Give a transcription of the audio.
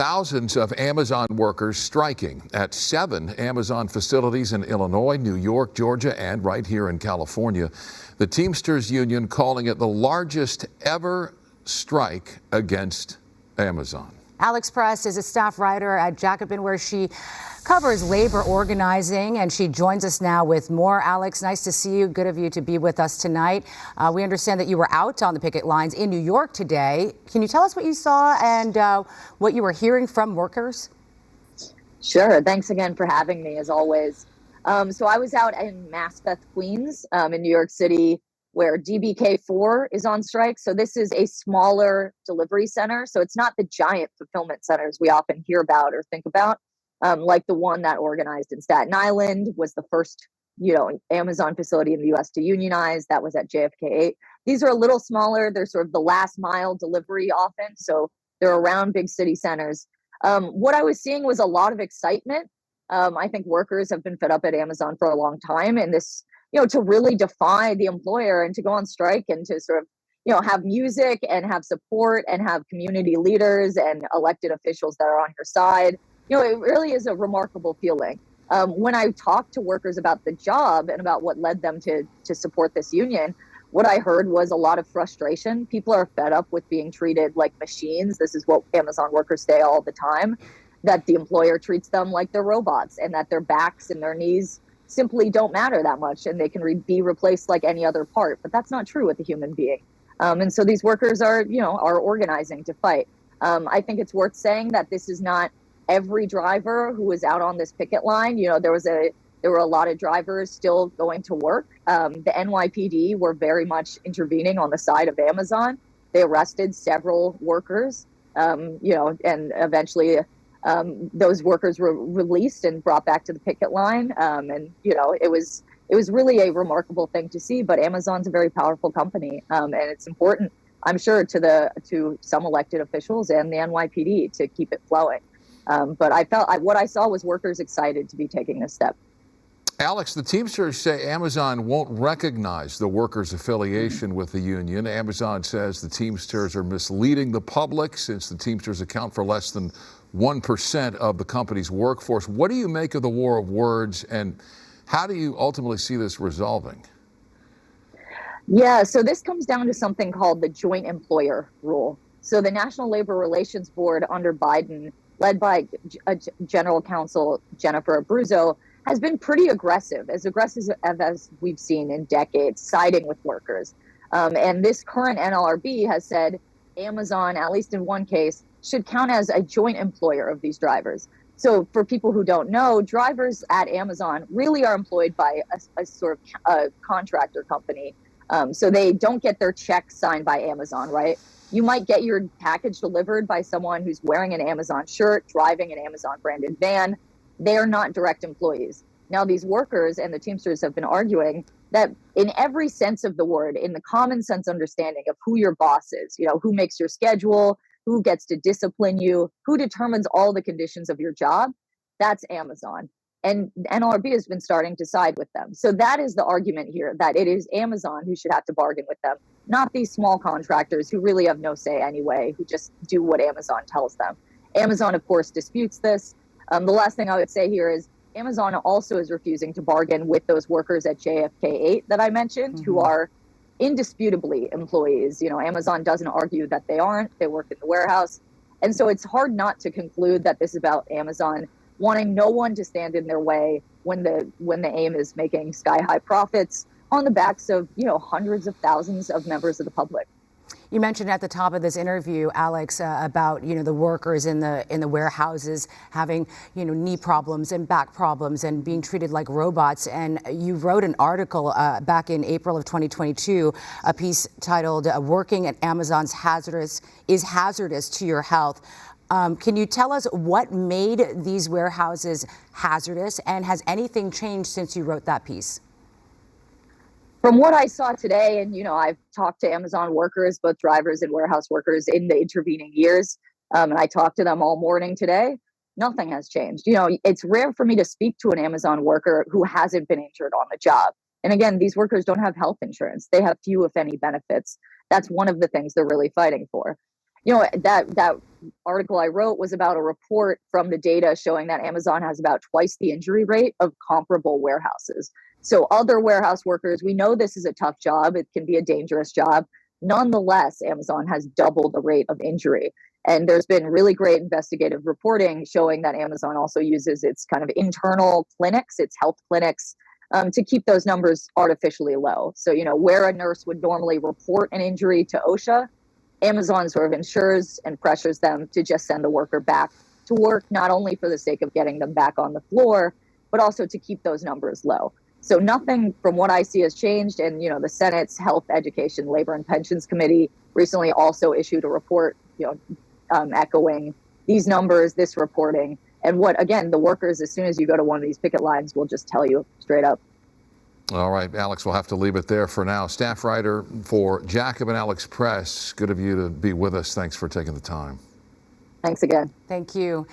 Thousands of Amazon workers striking at 7 Amazon facilities in Illinois, New York, Georgia, and right here in California. The Teamsters Union calling it the largest ever strike against Amazon. Alex Press is a staff writer at Jacobin, where she covers labor organizing, and she joins us now with more. Alex, nice to see you. Good of you to be with us tonight. We understand that you were out on the picket lines in New York today. Can you tell us what you saw and what you were hearing from workers? Sure. Thanks again for having me, as always. So I was out in Maspeth, Queens, in New York City, where DBK4 is on strike. So this is a smaller delivery center. So it's not the giant fulfillment centers we often hear about or think about, like the one that organized in Staten Island, was the first, Amazon facility in the U.S. to unionize. That was at JFK8. These are a little smaller. They're sort of the last mile delivery often. So they're around big city centers. What I was seeing was a lot of excitement. I think workers have been fed up at Amazon for a long time, and this, to really defy the employer and to go on strike and to sort of, have music and have support and have community leaders and elected officials that are on your side. It really is a remarkable feeling. When I talked to workers about the job and about what led them to support this union, what I heard was a lot of frustration. People are fed up with being treated like machines. This is what Amazon workers say all the time, that the employer treats them like they're robots and that their backs and their knees simply don't matter that much and they can be replaced like any other part. But that's not true with a human being. And so these workers are organizing to fight. I think it's worth saying that this is not every driver who was out on this picket line. There were a lot of drivers still going to work. The NYPD were very much intervening on the side of Amazon. They arrested several workers, and eventually those workers were released and brought back to the picket line. It was really a remarkable thing to see. But Amazon's a very powerful company, and it's important, I'm sure, to some elected officials and the NYPD to keep it flowing. But what I saw was workers excited to be taking this step. Alex, the Teamsters say Amazon won't recognize the workers' affiliation with the union. Amazon says the Teamsters are misleading the public since the Teamsters account for less than 1% of the company's workforce. What do you make of the war of words, and how do you ultimately see this resolving? Yeah, so this comes down to something called the joint employer rule. So the National Labor Relations Board under Biden, led by General Counsel Jennifer Abruzzo, has been pretty aggressive as we've seen in decades, siding with workers. And this current NLRB has said Amazon, at least in one case, should count as a joint employer of these drivers. So for people who don't know, drivers at Amazon really are employed by a sort of a contractor company. So they don't get their checks signed by Amazon, right? You might get your package delivered by someone who's wearing an Amazon shirt, driving an Amazon branded van. They are not direct employees. Now, these workers and the Teamsters have been arguing that in every sense of the word, in the common sense understanding of who your boss is, who makes your schedule, who gets to discipline you, who determines all the conditions of your job, that's Amazon. And NLRB has been starting to side with them. So that is the argument here, that it is Amazon who should have to bargain with them, not these small contractors who really have no say anyway, who just do what Amazon tells them. Amazon, of course, disputes this. The last thing I would say here is Amazon also is refusing to bargain with those workers at JFK8 that I mentioned, who are indisputably employees. Amazon doesn't argue that they aren't. They work in the warehouse. And so it's hard not to conclude that this is about Amazon wanting no one to stand in their way when the aim is making sky-high profits on the backs of, hundreds of thousands of members of the public. You mentioned at the top of this interview, Alex, about the workers in the warehouses having knee problems and back problems and being treated like robots. And you wrote an article back in April of 2022, a piece titled "Working at Amazon's is hazardous to your health." Can you tell us what made these warehouses hazardous, and has anything changed since you wrote that piece? From what I saw today, and I've talked to Amazon workers, both drivers and warehouse workers, in the intervening years, and I talked to them all morning today, nothing has changed. It's rare for me to speak to an Amazon worker who hasn't been injured on the job. And again, these workers don't have health insurance. They have few, if any, benefits. That's one of the things they're really fighting for. You know, that article I wrote was about a report from the data showing that Amazon has about twice the injury rate of comparable warehouses. So other warehouse workers, we know this is a tough job. It can be a dangerous job. Nonetheless, Amazon has doubled the rate of injury. And there's been really great investigative reporting showing that Amazon also uses its kind of internal clinics, its health clinics, to keep those numbers artificially low. So, you know, where a nurse would normally report an injury to OSHA, Amazon sort of ensures and pressures them to just send the worker back to work, not only for the sake of getting them back on the floor, but also to keep those numbers low. So nothing from what I see has changed. And, you know, the Senate's Health, Education, Labor and Pensions Committee recently also issued a report, you know, echoing these numbers, this reporting. And what, again, the workers, as soon as you go to one of these picket lines, will just tell you straight up. All right, Alex, we'll have to leave it there for now. Staff writer for Jacob and Alex Press. Good of you to be with us. Thanks for taking the time. Thanks again. Thank you.